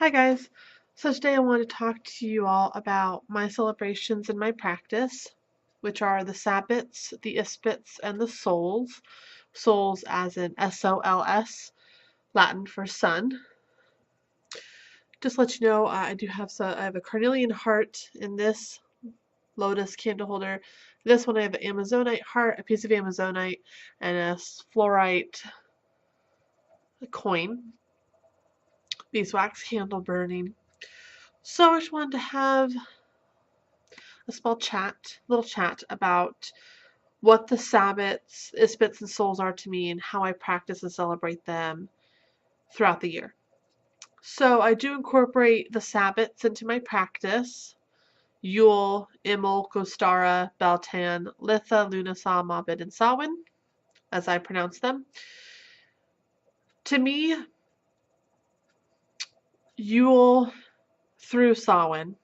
Hi guys. So today I want to talk to you all about my celebrations and my practice, which are the Sabbats, the Esbats, and the Sols. Sols as in S-O-L-S, Latin for sun. Just to let you know, I have a carnelian heart in this lotus candle holder. This one I have an Amazonite heart, a piece of Amazonite, and a fluorite coin. Beeswax candle burning. So I just wanted to have a small little chat about what the Sabbats, Isbits, and Souls are to me and how I practice and celebrate them throughout the year. So I do incorporate the Sabbats into my practice. Yule, Imul, Kostara, Beltan, Litha, Lunasaw, Mabit, and Samhain, as I pronounce them. To me, Yule through Samhain,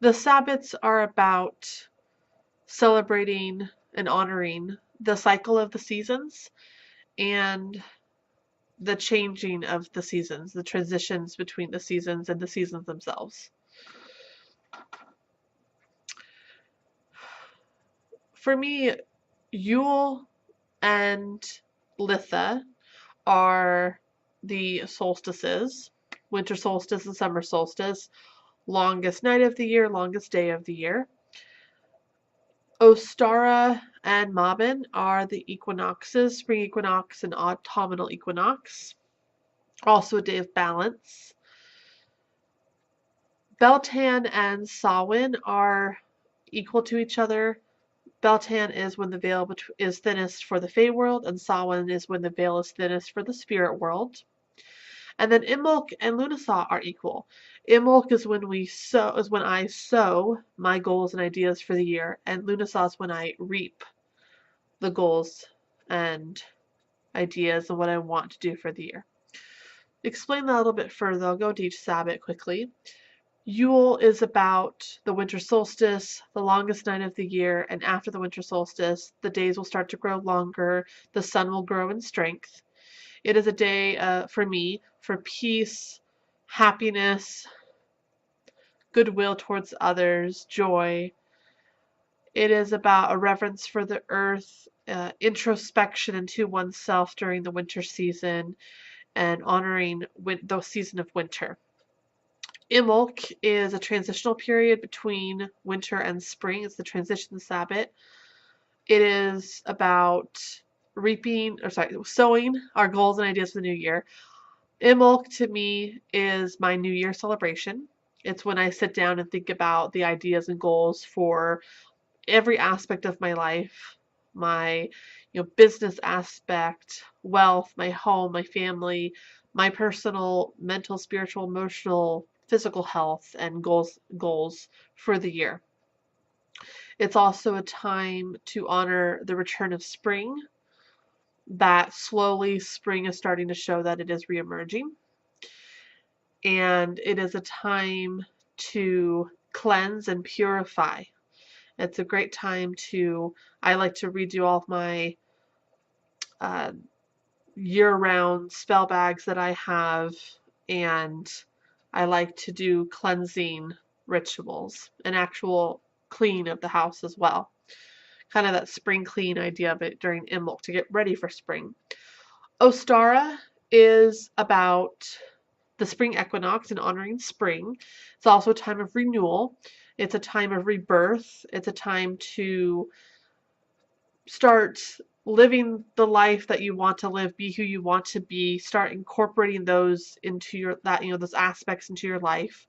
the Sabbats are about celebrating and honoring the cycle of the seasons and the changing of the seasons, the transitions between the seasons and the seasons themselves. For me, Yule and Litha are the solstices, winter solstice and summer solstice, longest night of the year, longest day of the year. Ostara and Mabon are the equinoxes, spring equinox and autumnal equinox, also a day of balance. Beltan and Samhain are equal to each other. Beltan is when the veil is thinnest for the Fey world, and Samhain is when the veil is thinnest for the spirit world. And then Imbolc and Lunasaw are equal. Imbolc is when I sow my goals and ideas for the year, and Lunasaw is when I reap the goals and ideas and what I want to do for the year. Explain that a little bit further. I'll go into each Sabbath quickly. Yule is about the winter solstice, the longest night of the year, and after the winter solstice, the days will start to grow longer, the sun will grow in strength. It is a day for me for peace, happiness, goodwill towards others, joy. It is about a reverence for the earth, introspection into oneself during the winter season, and honoring the season of winter. Imbolc is a transitional period between winter and spring. It's the transition Sabbath. It is about sowing our goals and ideas for the new year. Imbolc to me is my New Year celebration. It's when I sit down and think about the ideas and goals for every aspect of my life, my business aspect, wealth, my home, my family, my personal, mental, spiritual, emotional, physical health, and goals for the year. It's also a time to honor the return of spring, that slowly spring is starting to show that it is reemerging. And it is a time to cleanse and purify. It's a great time I like to redo all of my year-round spell bags that I have, and I like to do cleansing rituals, an actual clean of the house as well. Kind of that spring clean idea of it during Imbolc to get ready for spring. Ostara is about the spring equinox and honoring spring. It's also a time of renewal. It's a time of rebirth. It's a time to start living the life that you want to live, be who you want to be, start incorporating those into those aspects into your life.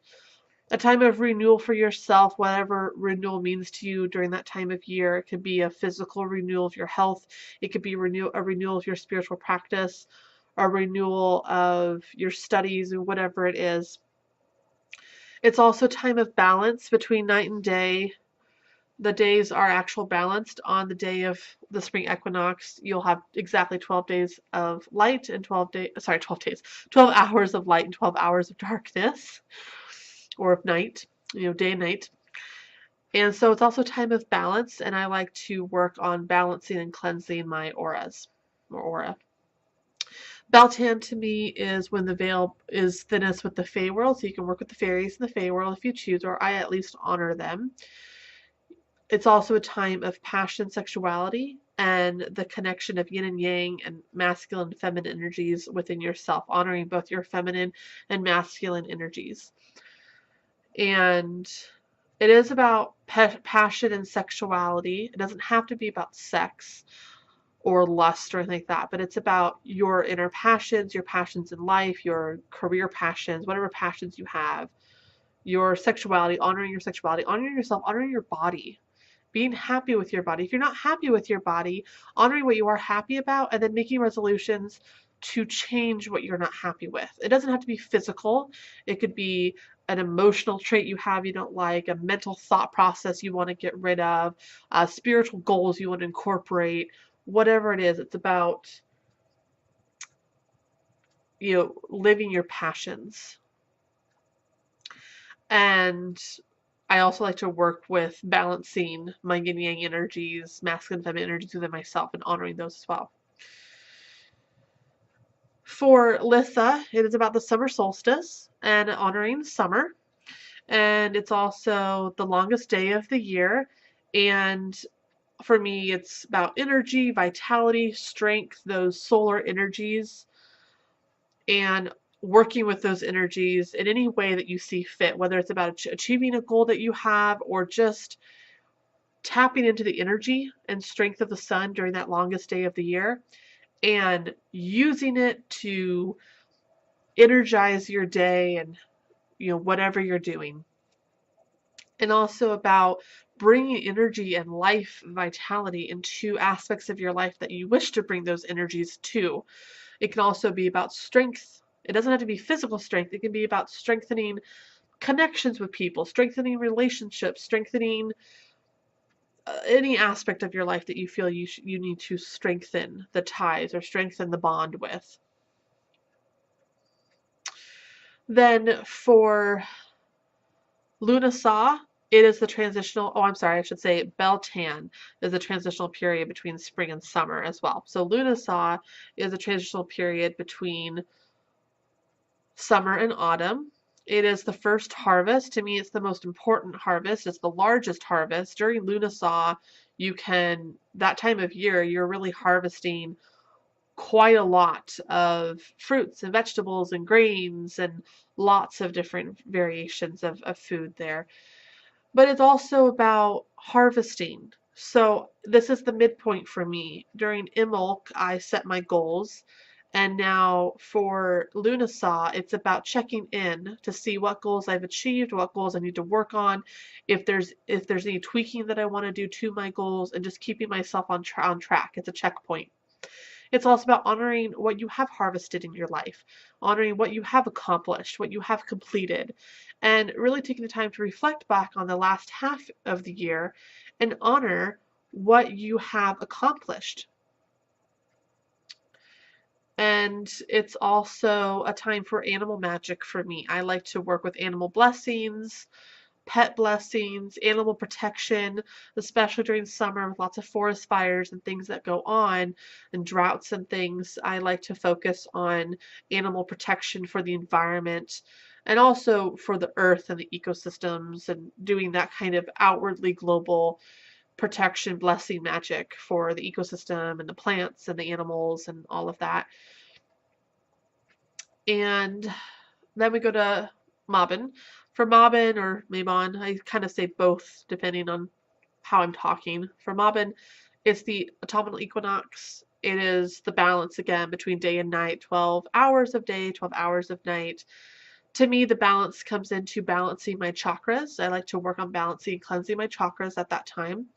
A time of renewal for yourself, whatever renewal means to you during that time of year. It could be a physical renewal of your health. It could be a renewal of your spiritual practice, a renewal of your studies, and whatever it is. It's also a time of balance between night and day. The days are actual balanced. On the day of the spring equinox, you'll have exactly 12 days of light and 12 hours of light and 12 hours of darkness, or of night, day and night. And so it's also a time of balance, and I like to work on balancing and cleansing my aura. Beltan to me is when the veil is thinnest with the Fey world, so you can work with the fairies in the Fey world if you choose, or I at least honor them. It's also a time of passion, sexuality, and the connection of yin and yang and masculine and feminine energies within yourself, honoring both your feminine and masculine energies. And it is about passion and sexuality. It doesn't have to be about sex or lust or anything like that, but it's about your inner passions, your passions in life, your career passions, whatever passions you have, your sexuality, honoring yourself, honoring your body, being happy with your body. If you're not happy with your body, honoring what you are happy about, and then making resolutions to change what you're not happy with. It doesn't have to be physical. It could be an emotional trait you have you don't like, a mental thought process you want to get rid of, spiritual goals you want to incorporate, whatever it is. It's about, living your passions. And I also like to work with balancing my yin yang energies, masculine and feminine energies within myself, and honoring those as well. For Litha, it is about the summer solstice and honoring summer. And it's also the longest day of the year. And for me, it's about energy, vitality, strength, those solar energies, and working with those energies in any way that you see fit, whether it's about achieving a goal that you have or just tapping into the energy and strength of the sun during that longest day of the year and using it to energize your day and whatever you're doing. And also about bringing energy and life vitality into aspects of your life that you wish to bring those energies to. It can also be about strength. It doesn't have to be physical strength. It can be about strengthening connections with people, strengthening relationships, strengthening any aspect of your life that you feel you need to strengthen the ties or strengthen the bond with. Then for Lunasaw, it is the transitional, I should say Beltan is the transitional period between spring and summer as well. So Lunasaw is a transitional period between summer and autumn. It is the first harvest. To me, it's the most important harvest. It's the largest harvest. During Lunasaw, that time of year, you're really harvesting quite a lot of fruits and vegetables and grains and lots of different variations of food there. But it's also about harvesting. So this is the midpoint for me. During Imbolc, I set my goals. And now for Lunasaw, it's about checking in to see what goals I've achieved, what goals I need to work on, if there's any tweaking that I want to do to my goals, and just keeping myself on track. It's a checkpoint. It's also about honoring what you have harvested in your life, honoring what you have accomplished, what you have completed, and really taking the time to reflect back on the last half of the year and honor what you have accomplished. And it's also a time for animal magic for me. I like to work with animal blessings, pet blessings, animal protection, especially during summer with lots of forest fires and things that go on and droughts and things. I like to focus on animal protection for the environment and also for the earth and the ecosystems and doing that kind of outwardly global protection blessing magic for the ecosystem and the plants and the animals and all of that. And then we go to Mabon. For Mabon or Mabon, I kind of say both depending on how I'm talking. For Mabon, it's the autumnal equinox. It is the balance again between day and night, 12 hours of day, 12 hours of night. To me, the balance comes into balancing my chakras. I like to work on balancing and cleansing my chakras at that time.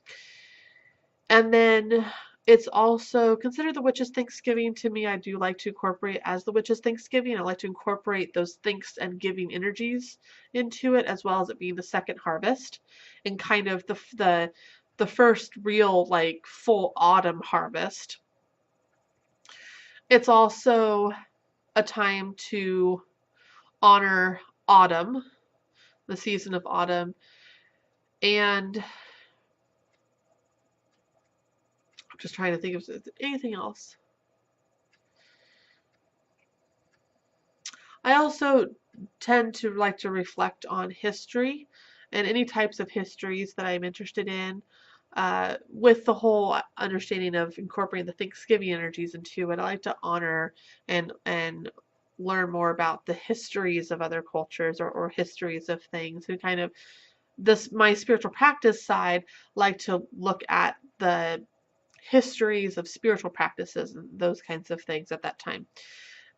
And then it's also considered the Witch's Thanksgiving. To me, I do like to incorporate as the Witch's Thanksgiving. I like to incorporate those thanks and giving energies into it, as well as it being the second harvest and kind of the first real like full autumn harvest. It's also a time to honor autumn, the season of autumn, and I'm just trying to think of anything else. I also tend to like to reflect on history and any types of histories that I'm interested in, with the whole understanding of incorporating the Thanksgiving energies into it. I like to honor and learn more about the histories of other cultures, or histories of things, and kind of this my spiritual practice side like to look at the histories of spiritual practices and those kinds of things at that time.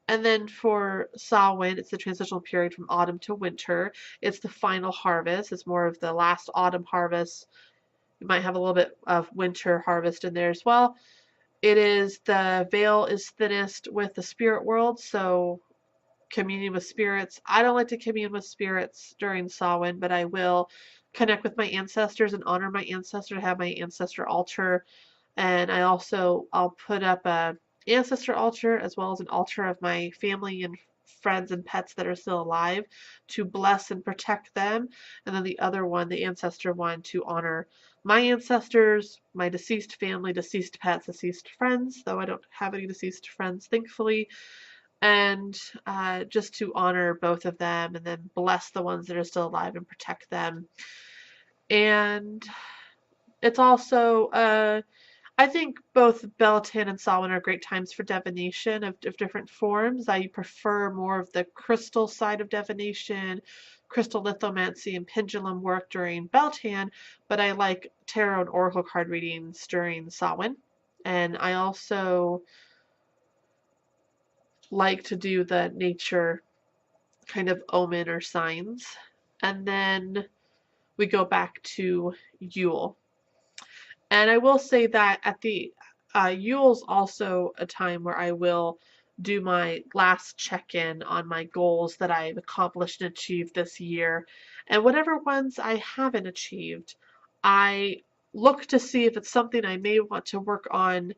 And then for Samhain, it's the transitional period from autumn to winter. It's the final harvest. It's more of the last autumn harvest. You might have a little bit of winter harvest in there as well. It is the veil is thinnest with the spirit world, so communion with spirits. I don't like to commune with spirits during Samhain, but I will connect with my ancestors and honor my ancestor, have my ancestor altar, and I'll put up a ancestor altar as well as an altar of my family and friends and pets that are still alive to bless and protect them, and then the other one, the ancestor one, to honor my ancestors, my deceased family, deceased pets, deceased friends, though I don't have any deceased friends, thankfully, and just to honor both of them and then bless the ones that are still alive and protect them. And it's also I think both Beltane and Samhain are great times for divination of different forms. I prefer more of the crystal side of divination, crystal lithomancy and pendulum work during Beltane, but I like tarot and oracle card readings during Samhain. And I also like to do the nature kind of omen or signs. And then we go back to Yule. And I will say that at the Yule's also a time where I will do my last check-in on my goals that I've accomplished and achieved this year. And whatever ones I haven't achieved, I look to see if it's something I may want to work on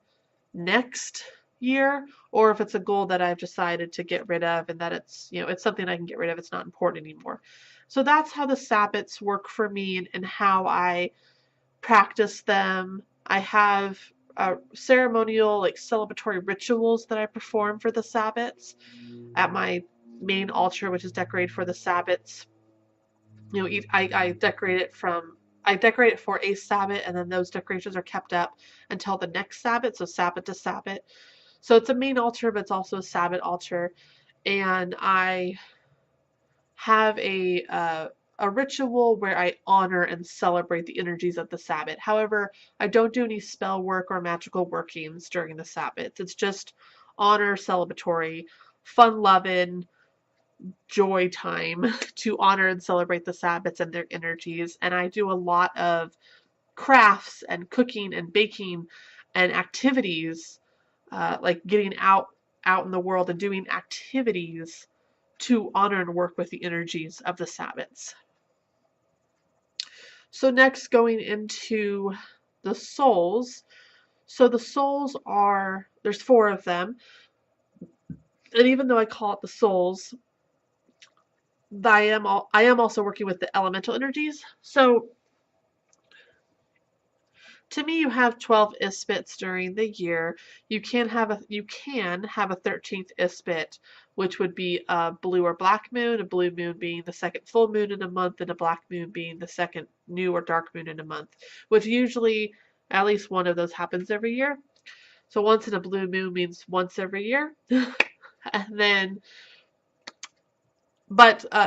next year, or if it's a goal that I've decided to get rid of and that it's something I can get rid of, it's not important anymore. So that's how the Sabbats work for me, and how I practice them. I have ceremonial, like celebratory rituals that I perform for the Sabbats at my main altar, which is decorated for the Sabbats. I decorate it for a Sabbat, and then those decorations are kept up until the next Sabbat, so Sabbat to Sabbat. So it's a main altar, but it's also a Sabbat altar, and I have a ritual where I honor and celebrate the energies of the Sabbat. However, I don't do any spell work or magical workings during the Sabbats. It's just honor, celebratory, fun-loving, joy time to honor and celebrate the Sabbats and their energies. And I do a lot of crafts and cooking and baking and activities, like getting out in the world and doing activities to honor and work with the energies of the Sabbats. So next, going into the souls. So the souls there's 4 of them. And even though I call it the souls, I am also working with the elemental energies. So to me, you have 12 Esbats during the year. You can have a 13th Esbat, which would be a blue or black moon, a blue moon being the second full moon in a month, and a black moon being the second new or dark moon in a month, which usually at least one of those happens every year. So once in a blue moon means once every year. And then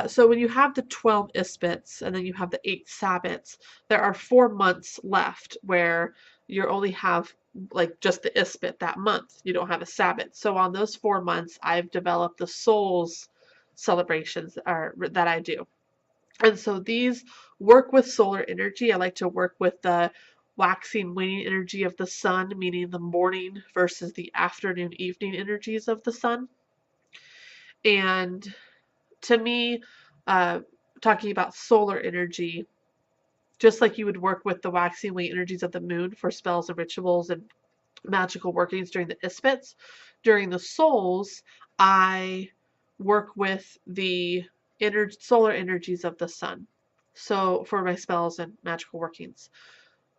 so when you have the 12 Esbats and then you have the 8 Sabbats, there are 4 months left where you only have like just the Esbat that month. You don't have a Sabbat. So on those 4 months, I've developed the souls celebrations that I do. And so these work with solar energy. I like to work with the waxing waning energy of the sun, meaning the morning versus the afternoon evening energies of the sun. And to me, talking about solar energy, just like you would work with the waxing waning energies of the moon for spells and rituals and magical workings during the Esbats, during the souls, I work with the solar energies of the sun. So for my spells and magical workings.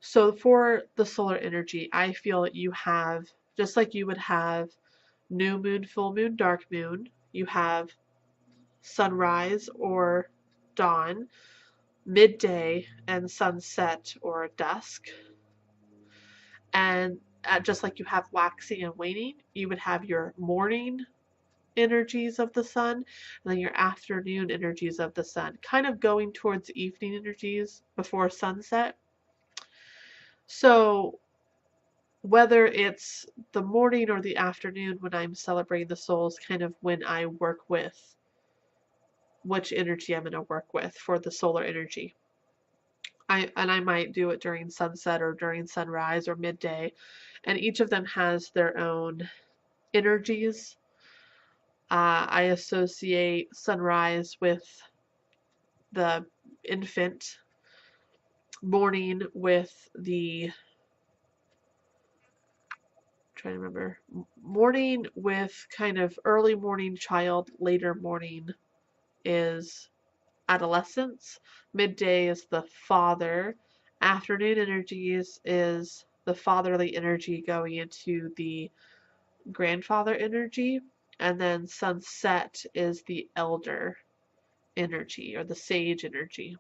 So for the solar energy, I feel that you have, just like you would have new moon, full moon, dark moon, you have sunrise or dawn, midday, and sunset or dusk. And just like you have waxing and waning, you would have your morning energies of the sun and then your afternoon energies of the sun, kind of going towards evening energies before sunset. So whether it's the morning or the afternoon when I'm celebrating the souls, kind of when I work with which energy I'm going to work with for the solar energy. I might do it during sunset or during sunrise or midday, and each of them has their own energies. I associate sunrise with the infant, morning with the, trying to remember, morning with kind of early morning child, later morning is adolescence, midday is the father, afternoon energies is the fatherly energy going into the grandfather energy, and then sunset is the elder energy or the sage energy.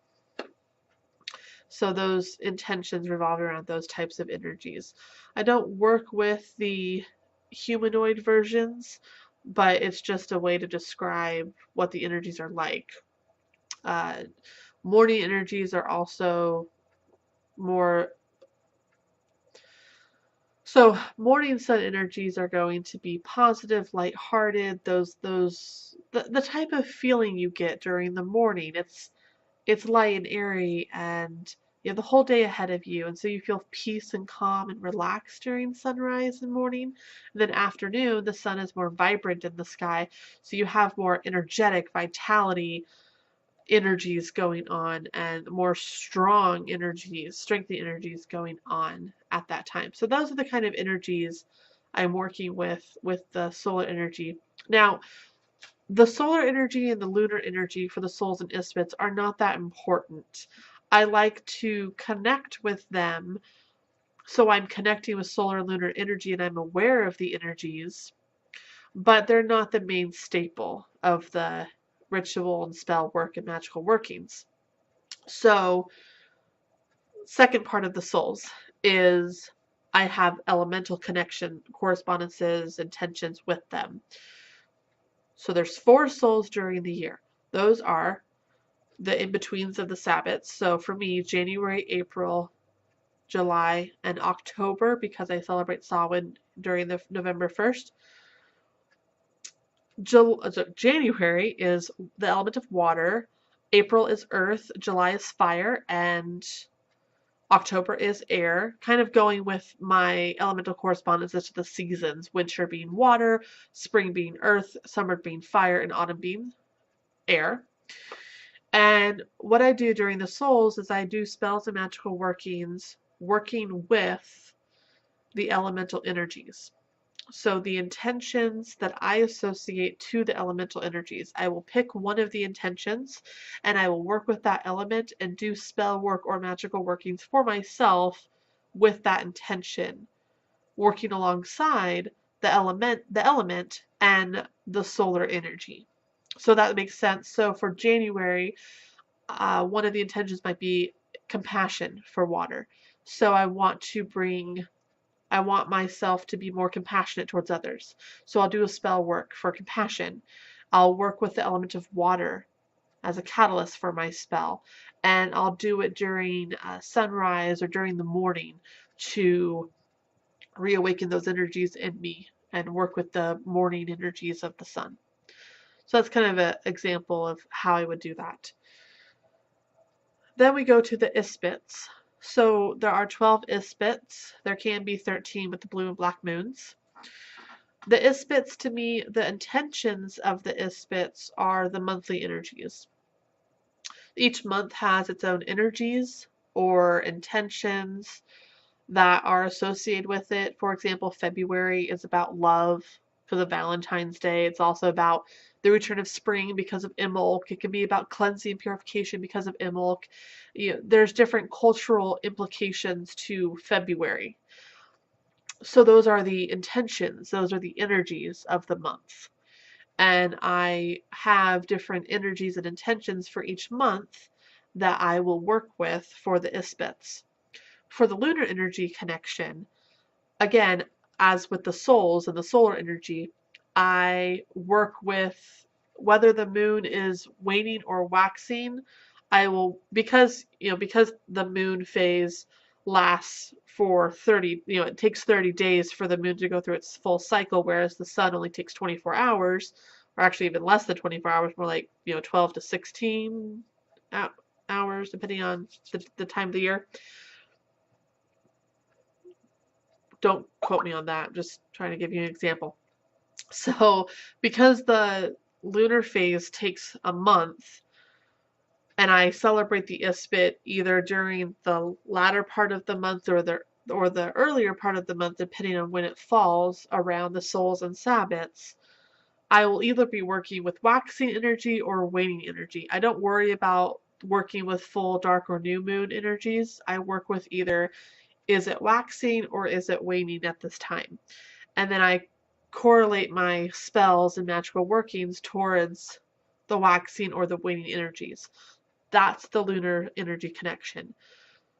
So those intentions revolve around those types of energies. I don't work with the humanoid versions, but it's just a way to describe what the energies are like. Uh, Morning energies are also more. So morning sun energies are going to be positive, lighthearted, the type of feeling you get during the morning. It's light and airy, and you have the whole day ahead of you, and so you feel peace and calm and relaxed during sunrise and morning. And then afternoon, the sun is more vibrant in the sky, so you have more energetic vitality energies going on and more strong energies, strengthy energies going on at that time. So those are the kind of energies I'm working with the solar energy. Now, the solar energy and the lunar energy for the souls and Esbats are not that important. I like to connect with them, so I'm connecting with solar and lunar energy and I'm aware of the energies, but they're not the main staple of the ritual and spell work and magical workings. So, second part of the souls is I have elemental connection, correspondences, intentions with them. So there's 4 souls during the year. Those are the in-betweens of the Sabbats. So for me, January, April, July, and October, because I celebrate Samhain during the November 1st. January is the element of water, April is earth, July is fire, and October is air, kind of going with my elemental correspondences to the seasons, winter being water, spring being earth, summer being fire, and autumn being air. And what I do during the souls is I do spells and magical workings working with the elemental energies. So the intentions that I associate to the elemental energies, I will pick one of the intentions and I will work with that element and do spell work or magical workings for myself with that intention, working alongside the element and the solar energy. So that makes sense. So for January, one of the intentions might be compassion for water. So I want myself to be more compassionate towards others. So I'll do a spell work for compassion. I'll work with the element of water as a catalyst for my spell. And I'll do it during sunrise or during the morning to reawaken those energies in me and work with the morning energies of the sun. So that's kind of an example of how I would do that. Then we go to the Esbats. So there are 12 Esbats. There can be 13 with the blue and black moons. The Esbats, to me, the intentions of the Esbats are the monthly energies. Each month has its own energies or intentions that are associated with it. For example, February is about love because of Valentine's Day. It's also about the return of spring because of Imbolc. It can be about cleansing and purification because of Imbolc. There's different cultural implications to February. So those are the intentions, those are the energies of the month. and I have different energies and intentions for each month that I will work with for the Esbats. For the lunar energy connection, again, as with the souls and the solar energy, I work with whether the moon is waning or waxing. I will, because the moon phase lasts for 30, it takes 30 days for the moon to go through its full cycle, whereas the sun only takes 24 hours, or actually even less than 24 hours, more like 12 to 16 hours, depending on the time of the year. Don't quote me on that. I'm just trying to give you an example. So, because the lunar phase takes a month, and I celebrate the Isbit either during the latter part of the month or the earlier part of the month, depending on when it falls around the souls and Sabbats, I will either be working with waxing energy or waning energy. I don't worry about working with full, dark, or new moon energies. I work with either is it waxing or is it waning at this time? And then I correlate my spells and magical workings towards the waxing or the waning energies. That's the lunar energy connection.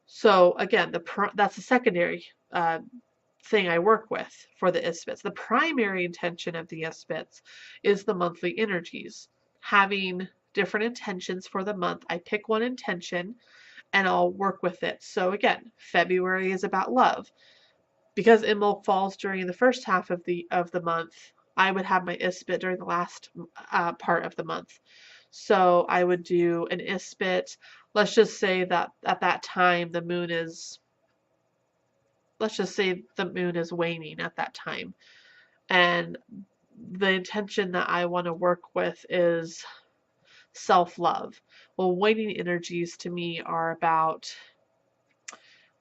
So again, that's the secondary thing I work with for the Esbats. The primary intention of the Esbats is the monthly energies. Having different intentions for the month, I pick one intention and I'll work with it. So again, February is about love. Because Imbolc falls during the first half of the month, I would have my Isbit during the last part of the month. So I would do an Isbit. Let's just say that at that time the moon is, waning at that time. And the intention that I want to work with is self-love. Well, waning energies to me are about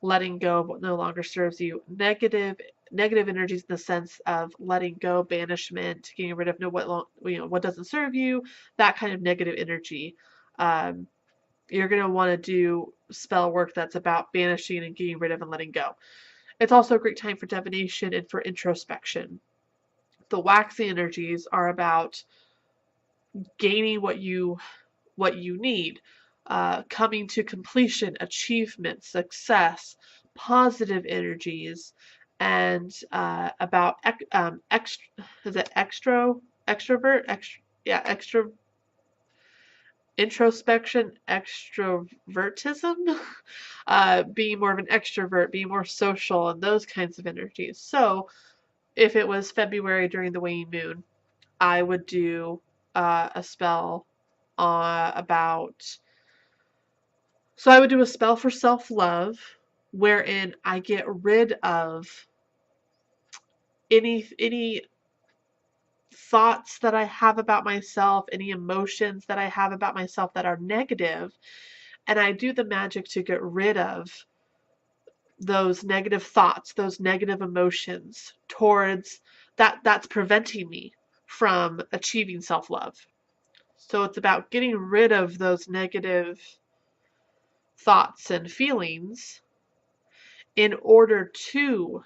letting go of what no longer serves you. Negative energies in the sense of letting go, banishment, getting rid of what doesn't serve you, that kind of negative energy. You're going to want to do spell work that's about banishing and getting rid of and letting go. It's also a great time for divination and for introspection. The waxy energies are about gaining what you need, coming to completion, achievement, success, positive energies, and about introspection, extrovertism, being more of an extrovert, being more social, and those kinds of energies. So if it was February during the waning moon, I would do a spell so I would do a spell for self-love wherein I get rid of any thoughts that I have about myself, any emotions that I have about myself that are negative, and I do the magic to get rid of those negative thoughts, those negative emotions towards that's preventing me from achieving self-love. So it's about getting rid of those negative thoughts and feelings in order to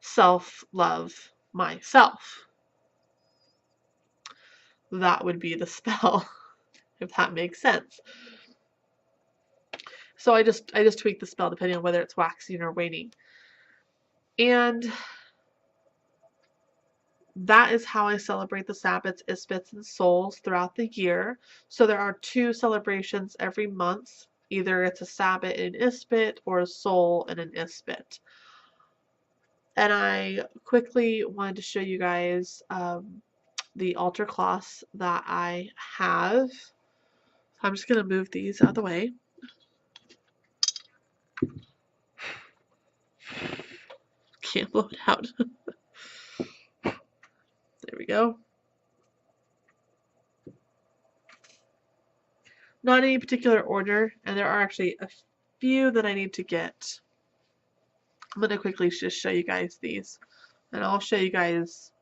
self-love myself. That would be the spell, if that makes sense. So I just tweak the spell depending on whether it's waxing or waning. And that is how I celebrate the Sabbats, Isbits, and Souls throughout the year. So there are 2 celebrations every month. Either it's a Sabbat and an Isbit or a Soul and an Isbit. And I quickly wanted to show you guys the altar cloths that I have. I'm just going to move these out of the way. Can't blow it out. There we go. Not in any particular order, and there are actually a few that I need to get. I'm going to quickly just show you guys these, and I'll show you guys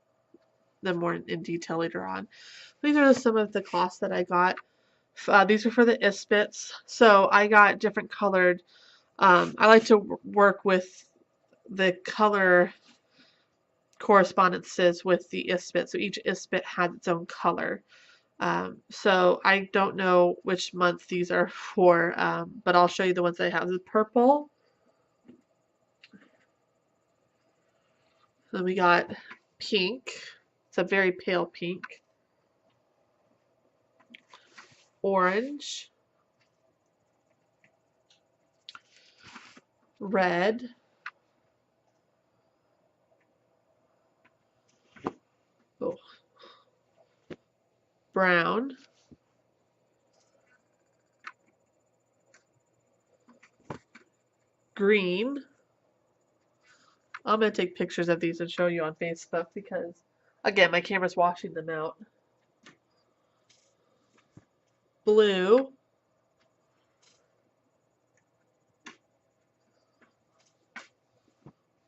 them more in detail later on. These are some of the cloths that I got. These are for the Isbits, so I got different colored. I like to work with the color correspondences with the isbit. So each isbit had its own color. So I don't know which month these are for, but I'll show you the ones I have. The purple. Then we got pink. It's a very pale pink. Orange. Red. Oh. Brown. Green. I'm going to take pictures of these and show you on Facebook because, again, my camera's washing them out. Blue.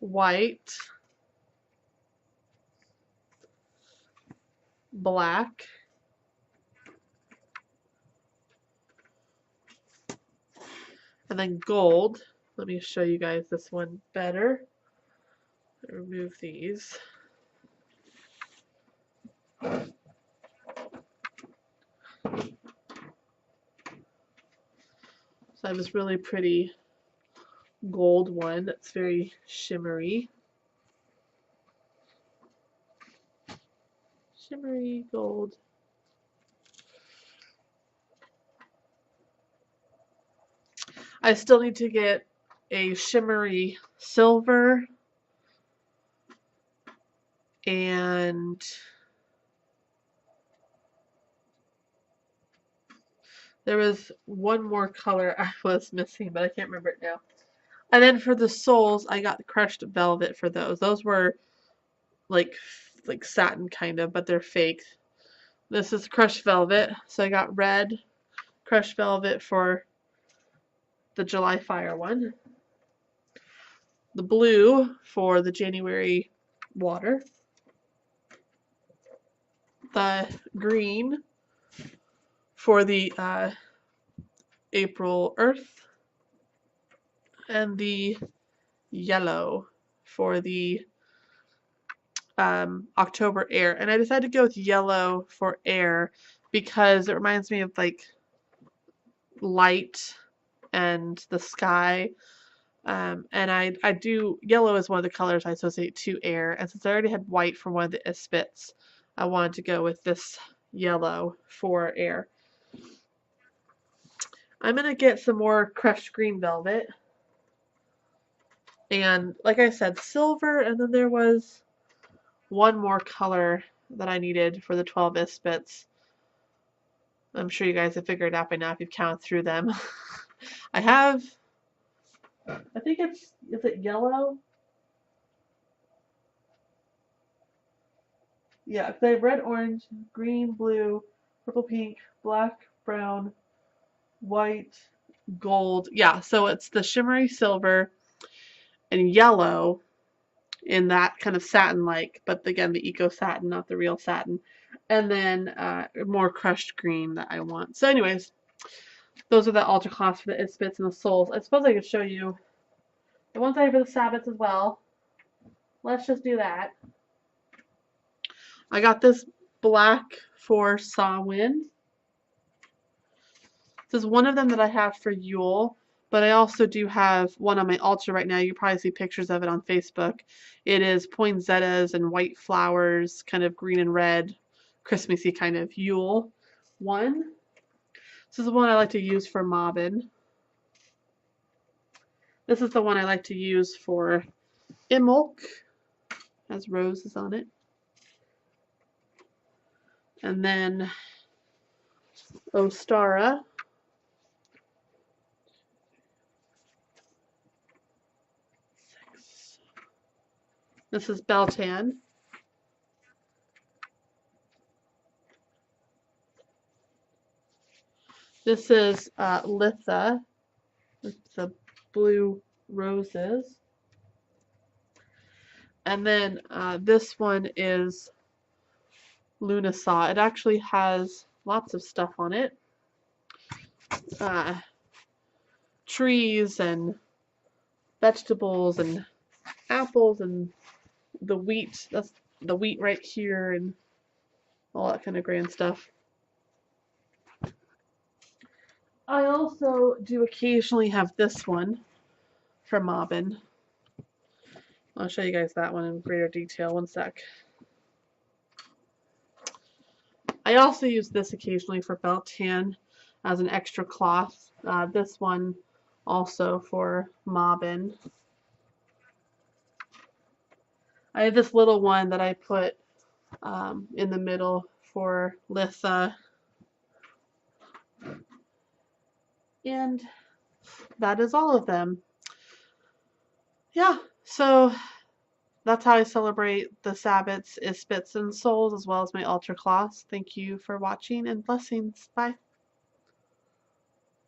White. Black. And then gold. Let me show you guys this one better. Remove these. So I have this really pretty gold one that's very shimmery. Shimmery gold. I still need to get a shimmery silver and there was one more color I was missing, but I can't remember it now. And then for the soles, I got the crushed velvet for those. Those were like satin kind of, but they're fake. This is crushed velvet, so I got red crushed velvet for the July Fire one. The blue for the January water. The green for the April earth. And the yellow for the October air. And I decided to go with yellow for air because it reminds me of like light and the sky. And I do, yellow is one of the colors I associate to air. And since I already had white for one of the Esbats, I wanted to go with this yellow for air. I'm going to get some more crushed green velvet. And like I said, silver, and then there was one more color that I needed for the 12 Esbats. I'm sure you guys have figured it out by now if you've counted through them. I have, I think is it yellow? Yeah, because I have red, orange, green, blue, purple, pink, black, brown, white, gold. Yeah, so it's the shimmery silver and yellow in that kind of satin-like, but again, the eco satin, not the real satin. And then more crushed green that I want. So anyways, those are the altar cloths for the Esbats and the soles. I suppose I could show you the ones I have for the Sabbats as well. Let's just do that. I got this black for Samhain. This is one of them that I have for Yule, but I also do have one on my altar right now. You probably see pictures of it on Facebook. It is poinsettias and white flowers, kind of green and red, Christmassy kind of Yule one. This is the one I like to use for Mobbin. This is the one I like to use for Imbolc. Has roses on it. And then Ostara. This is Beltan. This is Litha with the blue roses. And then this one is Lunasaw. It actually has lots of stuff on it. Trees and vegetables and apples and the wheat. That's the wheat right here and all that kind of grand stuff. I also do occasionally have this one for mobbing. I'll show you guys that one in greater detail. One sec. I also use this occasionally for belt tan as an extra cloth. This one also for mobbing. I have this little one that I put in the middle for Litha. And that is all of them. Yeah, so that's how I celebrate the Sabbats, Esbats, and Souls, as well as my altar cloths. Thank you for watching, and blessings. Bye.